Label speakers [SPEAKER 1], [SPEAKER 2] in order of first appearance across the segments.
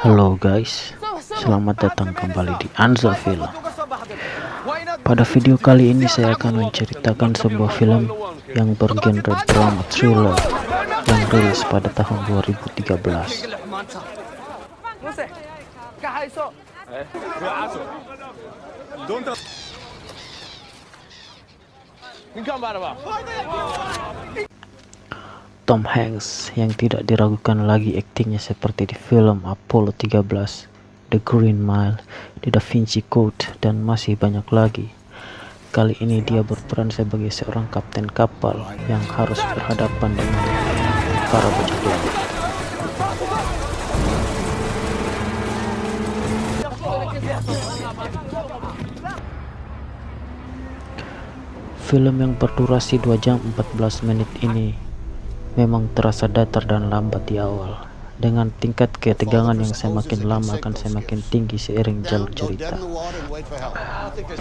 [SPEAKER 1] Halo guys, selamat datang kembali di Anza Film. Pada video kali ini saya akan menceritakan sebuah film yang bergenre drama thriller yang rilis pada tahun 2013. Tom Hanks yang tidak diragukan lagi aktingnya seperti di film Apollo 13, The Green Mile, The Da Vinci Code, dan masih banyak lagi. Kali ini dia berperan sebagai seorang kapten kapal yang harus berhadapan dengan para bajak laut. Film yang berdurasi 2 jam 14 menit ini memang terasa datar dan lambat di awal, dengan tingkat ketegangan yang semakin lama akan semakin tinggi seiring jalur cerita.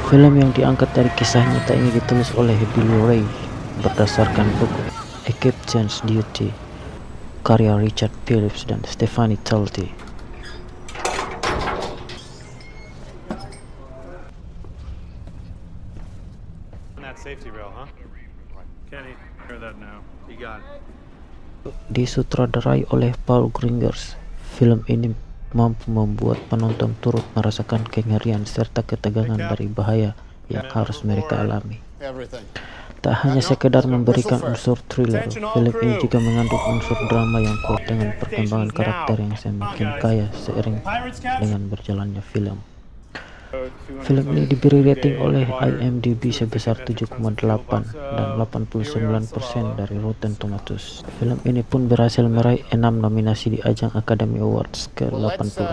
[SPEAKER 1] Film yang diangkat dari kisah nyata ini ditulis oleh Billy Ray berdasarkan buku A Captain's Duty karya Richard Phillips dan Stephanie Talty. Disutradarai oleh Paul Greengrass, film ini mampu membuat penonton turut merasakan kengerian serta ketegangan dari bahaya yang harus mereka alami. Tak hanya sekedar memberikan unsur thriller, film ini juga mengandung unsur drama yang kuat dengan perkembangan karakter yang semakin kaya seiring dengan berjalannya film. Film ini diberi rating oleh IMDb sebesar 7,8 dan 89% dari Rotten Tomatoes. Film ini pun berhasil meraih 6 nominasi di ajang Academy Awards ke-86.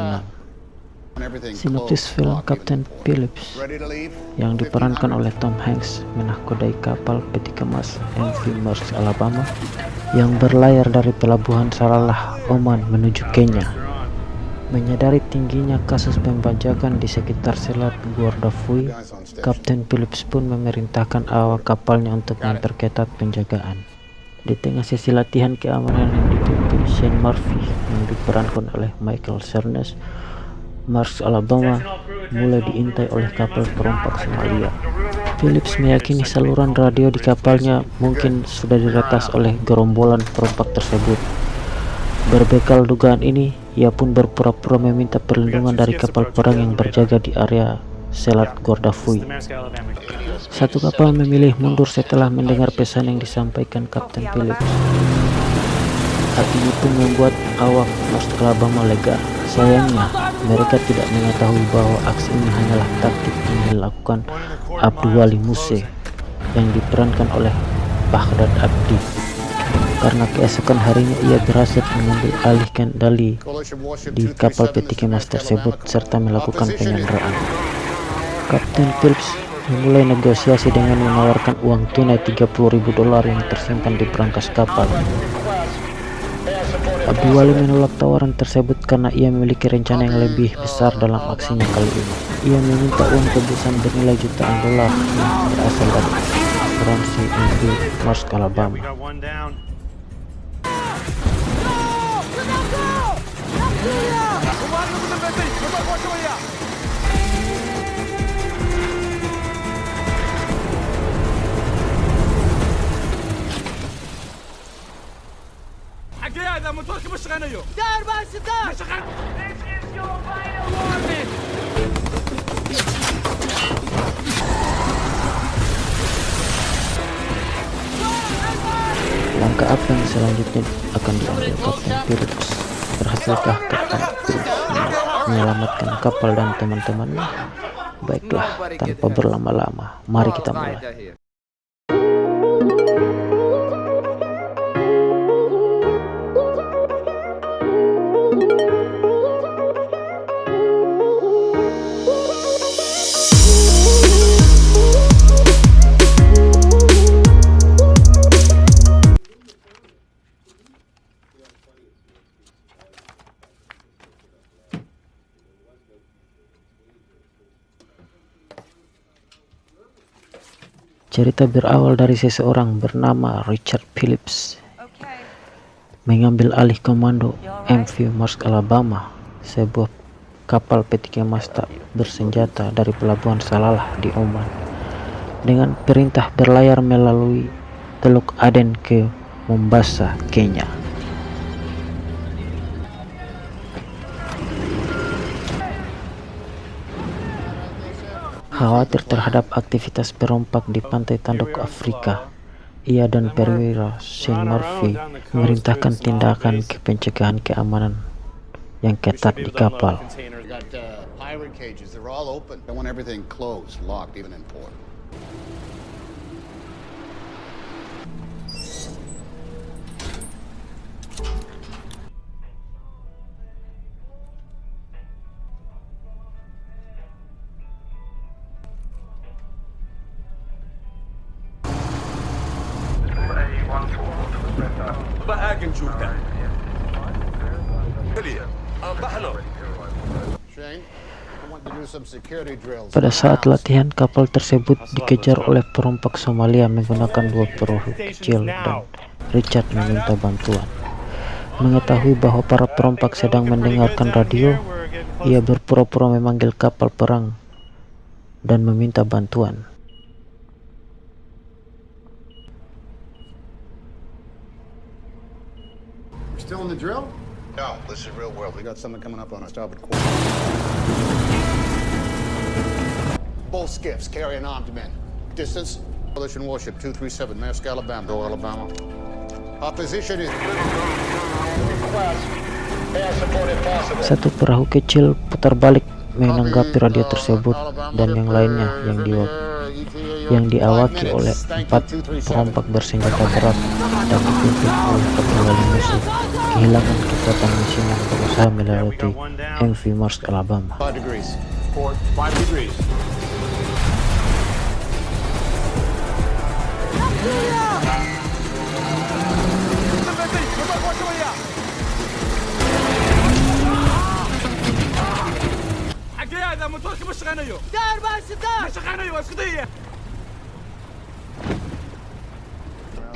[SPEAKER 1] Sinopsis film Captain Phillips yang diperankan oleh Tom Hanks menahkodai kapal peti kemas MV Maersk Alabama yang berlayar dari pelabuhan Salalah, Oman menuju Kenya. Menyadari tingginya kasus pembajakan di sekitar Selat Guardafui, Kapten Phillips pun memerintahkan awak kapalnya untuk memperketat penjagaan. Di tengah sesi latihan keamanan yang dipimpin Shane Murphy yang diperankan oleh Michael Cernus, Maersk Alabama mulai diintai oleh kapal perompak Somalia. Phillips meyakini saluran radio di kapalnya mungkin sudah diretas oleh gerombolan perompak tersebut. Berbekal dugaan ini, ia pun berpura-pura meminta perlindungan dari kapal perang yang berjaga di area Selat Guardafui. Satu kapal memilih mundur setelah mendengar pesan yang disampaikan Kapten Phillips. Hal ini pun membuat awak Maersk Alabama lega. Sayangnya, mereka tidak mengetahui bahwa aksi ini hanyalah taktik yang dilakukan Abdulwali Muse yang diperankan oleh Baghdad Abdi. Karena keesokan harinya ia berhasil mengambil alih kendali di kapal peti kemas tersebut serta melakukan penyanderaan. Kapten Phillips memulai negosiasi dengan menawarkan uang tunai $30.000 yang tersimpan di brankas kapal. Abdulwali menolak tawaran tersebut karena ia memiliki rencana yang lebih besar dalam aksinya kali ini. Ia meminta uang tebusan bernilai jutaan dolar yang berasal dari asuransi MV Maersk Alabama. Langkah apa yang selanjutnya akan diambil Kapten Phillips? Berhasilkah Kapten Phillips menyelamatkan kapal dan teman-temannya? Baiklah, tanpa berlama-lama, mari kita mulai. Cerita berawal dari seseorang bernama Richard Phillips mengambil alih komando MV Maersk Alabama, sebuah kapal peti kemas tak bersenjata dari pelabuhan Salalah di Oman, dengan perintah berlayar melalui Teluk Aden ke Mombasa, Kenya. Khawatir terhadap aktivitas perompak di pantai Tanduk Afrika, ia dan perwira Sean Murphy memerintahkan tindakan pencegahan keamanan yang ketat di kapal. Pada saat latihan, kapal tersebut dikejar oleh perompak Somalia menggunakan 2 perahu kecil dan Richard meminta bantuan. Mengetahui bahwa para perompak sedang mendengarkan radio, ia berpura-pura memanggil kapal perang dan meminta bantuan.
[SPEAKER 2] Still in the drill? No, this is real world. We got something coming up on our starboard quarter. Both skiffs carry an armed men. Distance, coalition warship 237, Maersk Alabama. Go Alabama. Our position is...
[SPEAKER 1] Satu perahu kecil putar balik menanggapi radio tersebut, dan yang lainnya yang diawaki oleh 4 perompak bersenjata berat dan dipimpin oleh Kapten musuh kehilangan kekuatan mesin yang berusaha melewati MV Maersk Alabama.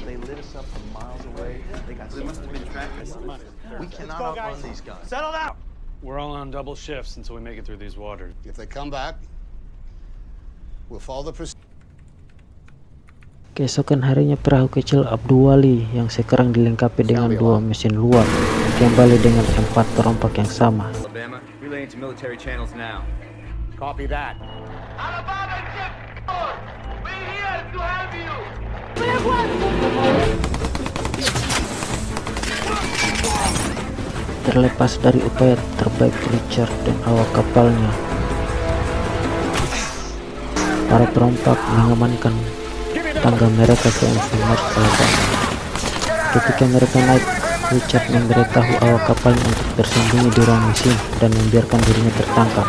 [SPEAKER 3] They lit us up from miles away. They must have been tracking us. We cannot outrun these guys.
[SPEAKER 4] Settle down! We're all on double shifts until we make it through these waters.
[SPEAKER 2] If they come back, we'll follow the procedure.
[SPEAKER 1] Keesokan harinya, perahu kecil Abduwali yang sekarang dilengkapi dengan 2 mesin luar kembali dengan 4 perompak yang sama.
[SPEAKER 3] Alabama, relaying to military channels now.
[SPEAKER 2] Copy that.
[SPEAKER 5] Alabama ship, we're here to help you.
[SPEAKER 1] Terlepas dari upaya terbaik Richard dan awak kapalnya, para perompak mengamankan tangga mereka ke MV Maersk Alabama. Ketika mereka naik, Richard memberitahu awak kapalnya untuk bersembunyi di ruang mesin dan membiarkan dirinya tertangkap.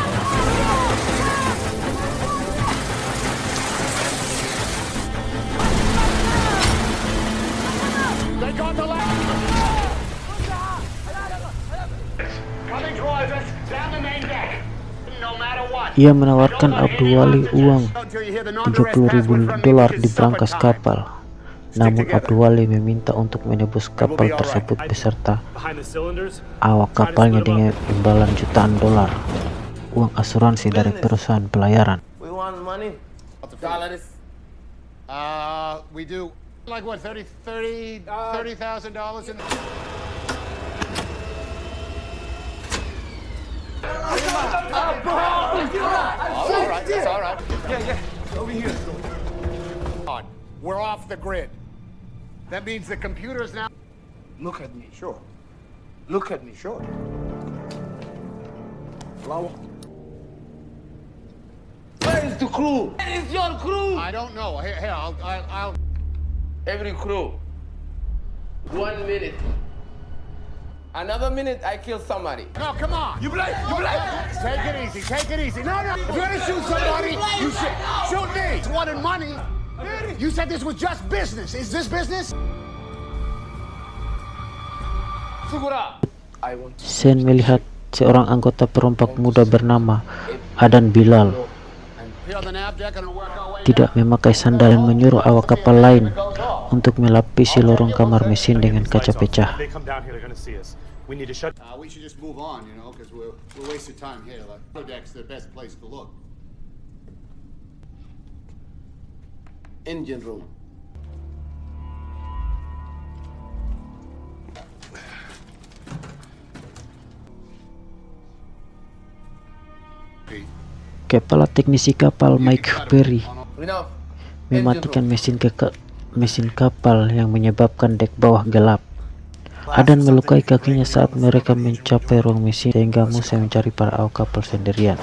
[SPEAKER 1] Ia menawarkan Abduwali uang $30.000 di brankas kapal. Namun Abduwali meminta untuk menebus kapal tersebut beserta awak kapalnya dengan imbalan jutaan dolar, uang asuransi dari perusahaan pelayaran.
[SPEAKER 2] We do like what, $30,000 in... All right, that's all right.
[SPEAKER 3] Yeah, over here.
[SPEAKER 2] We're off the grid. That means the computers now...
[SPEAKER 3] Look at me.
[SPEAKER 2] Sure.
[SPEAKER 3] Look at me.
[SPEAKER 2] Sure.
[SPEAKER 3] Where is the crew? Where is your crew?
[SPEAKER 2] I don't know. Here, I'll...
[SPEAKER 6] Every crew. 1 minute. Another minute, I kill somebody.
[SPEAKER 2] No, come on.
[SPEAKER 3] You blind! You blind!
[SPEAKER 2] Take it easy. Take it easy. No. If you're gonna shoot somebody, you shoot me. It's wanted money. You said this was just business. Is this business?
[SPEAKER 6] Sugura. I want to...
[SPEAKER 1] Sen melihat seorang anggota perompak muda bernama Adan Bilal tidak memakai sandal dan menyuruh awak kapal lain untuk melapisi lorong kamar mesin dengan kaca pecah.
[SPEAKER 7] They come down here, they're gonna see us. We need to shut.
[SPEAKER 2] We should just move on, because we're wasting time here. The deck's the best place to look.
[SPEAKER 6] Engine room.
[SPEAKER 1] Kepala teknisi kapal Mike Perry
[SPEAKER 6] Enough.
[SPEAKER 1] mematikan mesin kapal yang menyebabkan dek bawah gelap. Adan melukai kakinya saat mereka mencapai ruang mesin sehingga Muse mencari para awak kapal sendirian.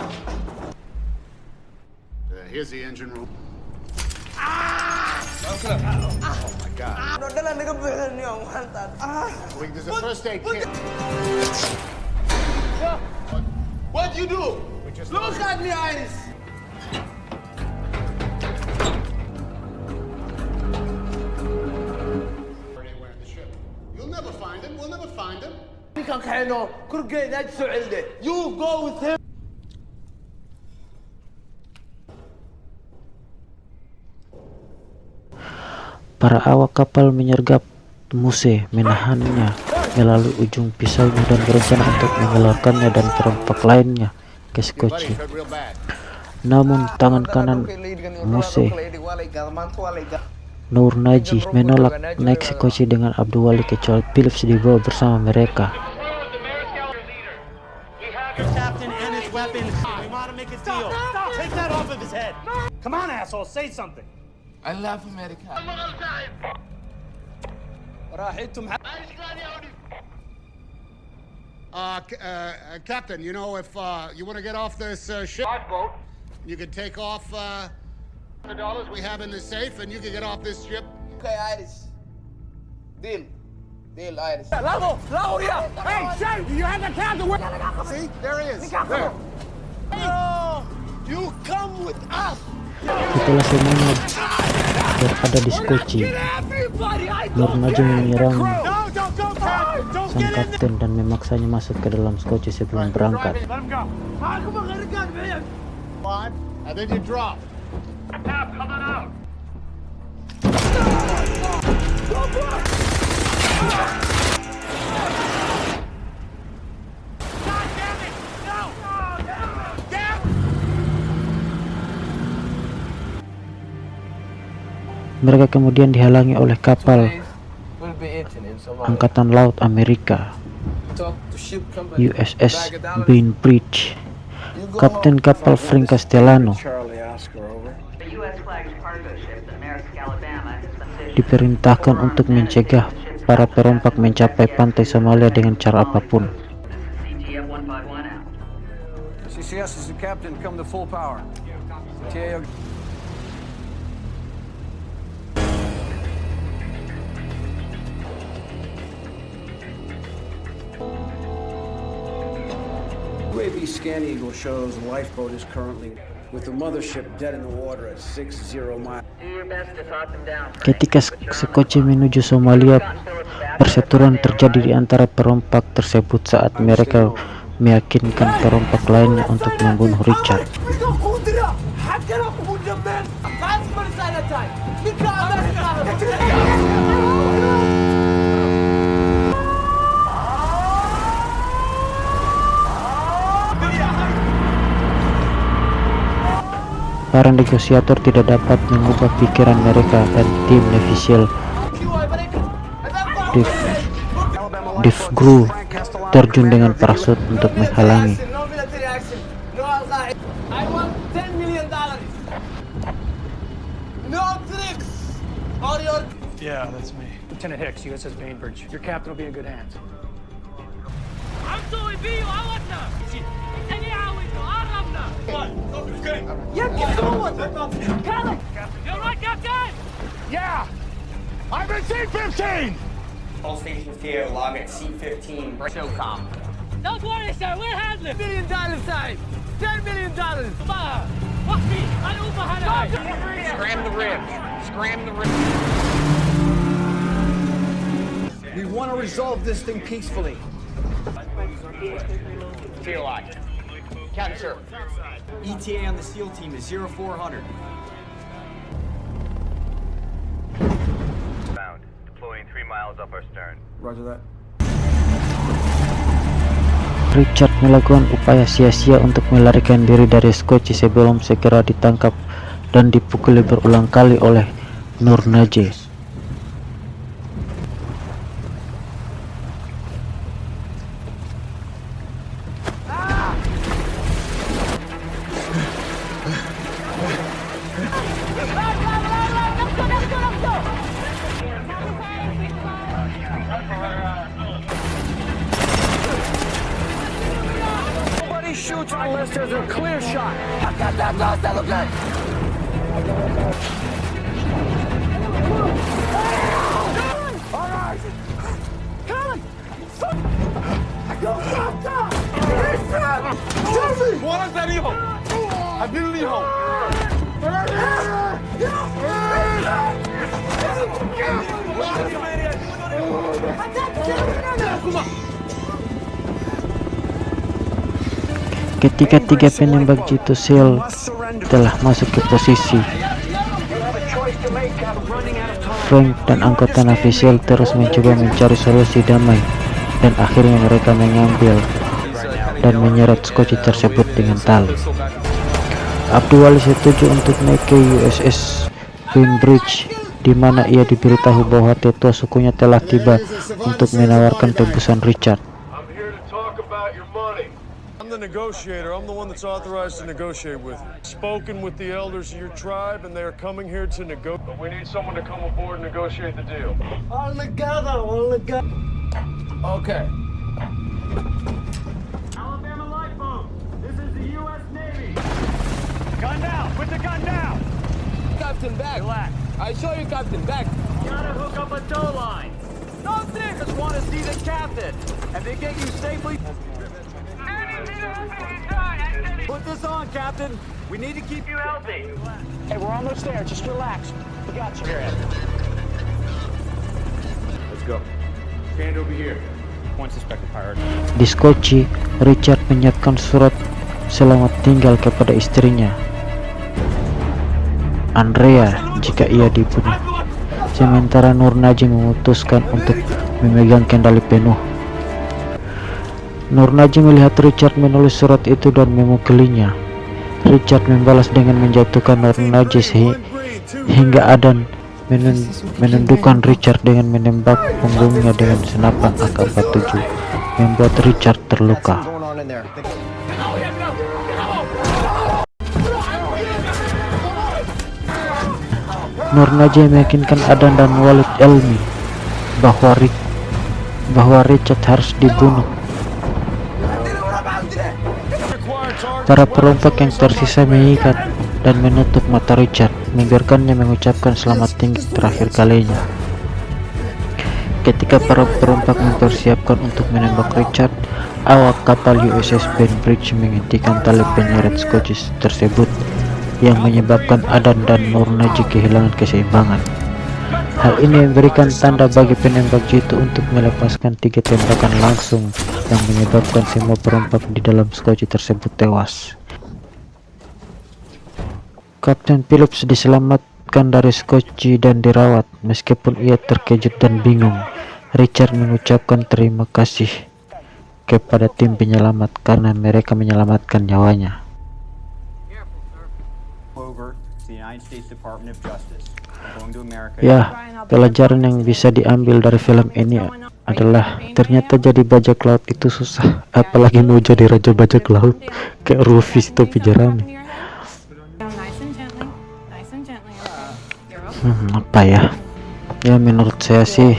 [SPEAKER 2] Here's the engine room. There's a first aid kit.
[SPEAKER 6] What'd you do? Look at me, Iris.
[SPEAKER 2] Anywhere in the ship. You'll never find him. We'll never find him.
[SPEAKER 6] You go with him.
[SPEAKER 1] Para awak kapal menyergap Muse, menahannya melalui ujung pisaunya dan berencana untuk mengeluarkannya dan perompak lainnya ke Skoci. Namun tangan kanan Muse, Nur Naji, menolak naik Skoci dengan Abdul Wali kecuali Phillips dibawa bersama mereka.
[SPEAKER 7] Captain and his weapons. We want to make a deal. Take that off of his head. Come on, asshole, say something.
[SPEAKER 6] I love America.
[SPEAKER 2] Captain, if you want to get off this ship, you can take off the dollars we have in the safe, and you can get off this ship.
[SPEAKER 6] Okay, Iris. Deal, Iris.
[SPEAKER 2] Hey, Shane, you have the captain. See, there he is. There.
[SPEAKER 6] No, you come with us.
[SPEAKER 1] Setelah semuanya berada di Skoci, Nur Naji menyerang sang kapten dan memaksanya masuk ke dalam Skoci sebelum berangkat.
[SPEAKER 7] Let him go.
[SPEAKER 2] On, and then you drop.
[SPEAKER 5] Cap, coming out. God damn it! No! Damn!
[SPEAKER 1] Mereka kemudian dihalangi oleh kapal
[SPEAKER 6] Will be eaten in Somalia.
[SPEAKER 1] Angkatan Laut Amerika,
[SPEAKER 6] Talk to ship company.
[SPEAKER 1] USS Bainbridge. Kapten kapal Frank Castellano
[SPEAKER 8] The U.S. flagged cargo ship, the Maersk Alabama, has been stationed
[SPEAKER 1] diperintahkan untuk mencegah para perompak mencapai pantai Somalia dengan cara apapun.
[SPEAKER 8] CTF 151 out.
[SPEAKER 9] CCS is the captain. Come to full power. TAO. UAV scan eagle shows the lifeboat is currently with the mothership dead in the water at 60 miles.
[SPEAKER 8] Do your best to talk them down.
[SPEAKER 1] Ketika Skoci menuju Somalia, perseteruan terjadi di antara perompak tersebut saat mereka meyakinkan perompak lainnya untuk membunuh Richard. Para negosiator tidak dapat mengubah pikiran mereka dan tim Navy SEAL Divgru terjun dengan parasut untuk menghalangi.
[SPEAKER 6] No military action. No Al-Qaeda. I want $10 million. No tricks. Or your...
[SPEAKER 7] Yeah, that's me. Lieutenant Hicks, USS Bainbridge. Your captain will be in good hands.
[SPEAKER 5] عمتوا يبيوا عودنا الثاني عاودنا قربنا You're right, Captain!
[SPEAKER 2] Yeah, I'm in C-15.
[SPEAKER 10] All stations here log at C-15. SOCOM.
[SPEAKER 5] Don't worry, sir, we'll handle it!
[SPEAKER 6] $1 million time. $10 million.
[SPEAKER 5] وقتي الأوبة هنا
[SPEAKER 10] Scram the ribs. Scram the ribs.
[SPEAKER 9] We want to resolve this thing peacefully.
[SPEAKER 10] Feel like. Captain, sir.
[SPEAKER 9] ETA on the SEAL team is 0400.
[SPEAKER 5] miles up our stern.
[SPEAKER 9] Roger that.
[SPEAKER 1] Richard melakukan upaya sia-sia untuk melarikan diri dari Scotchy sebelum segera ditangkap dan dipukuli berulang kali oleh Nur-Najee.
[SPEAKER 6] Nobody shoots unless there's a clear shot. I got that lost, that look good.
[SPEAKER 1] Ketika tiga penembak jitu SEAL telah masuk ke posisi, Frank dan anggota Navy SEAL terus mencoba mencari solusi damai, dan akhirnya mereka mengambil dan menyeret Scotchy tersebut dengan tali. Abdul setuju untuk naik ke USS Bainbridge, di mana ia diberitahu bahwa tetua sukunya telah tiba untuk menawarkan tebusan Richard.
[SPEAKER 11] I'm here to talk about your money. I'm the negotiator. I'm the one that's authorized to negotiate with you. Spoken with the elders of your tribe, and they are coming here to negotiate. But we need someone to come aboard and negotiate the deal.
[SPEAKER 6] Okay.
[SPEAKER 5] Alabama lifeboat. This is the U.S. Navy.
[SPEAKER 7] Gun down! Put the gun down!
[SPEAKER 6] Captain, back.
[SPEAKER 7] Relax.
[SPEAKER 6] I saw you, Captain, back.
[SPEAKER 5] Gotta hook up a tow line.
[SPEAKER 6] Those niggas want to see the captain, and they get you safely. Put this on, Captain. We need to keep you healthy.
[SPEAKER 7] Hey, we're almost there. Just relax. We got you.
[SPEAKER 3] Let's go. Stand over here.
[SPEAKER 4] One suspected pirate.
[SPEAKER 1] Di Scotchy, Richard menyiapkan surat selamat tinggal kepada istrinya, Andrea, jika ia dibunuh. Sementara Nur-Najee memutuskan untuk memegang kendali penuh. Nur-Najee melihat Richard menulis surat itu dan memukulinya. Richard membalas dengan menjatuhkan Nur-Najee hingga Adan menundukkan Richard dengan menembak punggungnya dengan senapan AK-47, membuat Richard terluka. Nur-Najee meyakinkan Adan dan Walid Elmi bahwa Richard harus dibunuh. Para perompak yang tersisa mengikat dan menutup mata Richard, membiarkannya mengucapkan selamat tinggal terakhir kalinya. Ketika para perompak mempersiapkan untuk menembak Richard, awak kapal USS Bainbridge menghentikan tali penyeret Scotchy tersebut, yang menyebabkan Adan dan Nur-Najee kehilangan keseimbangan. Hal ini memberikan tanda bagi penembak jitu untuk melepaskan 3 tembakan langsung, yang menyebabkan semua perompak di dalam Scotchy tersebut tewas. Kapten Phillips diselamatkan dari Scotchy dan dirawat. Meskipun ia terkejut dan bingung, Richard mengucapkan terima kasih kepada tim penyelamat karena mereka menyelamatkan nyawanya. Ya, pelajaran yang bisa diambil dari film ini adalah ternyata jadi bajak laut itu susah, apalagi mau jadi raja bajak laut kayak Rufus topi jerami. Apa ya? Ya menurut saya sih,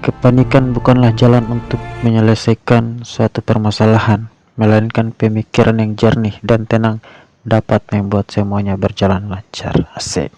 [SPEAKER 1] kepanikan bukanlah jalan untuk menyelesaikan suatu permasalahan, melainkan pemikiran yang jernih dan tenang dapat membuat semuanya berjalan lancar. Asik.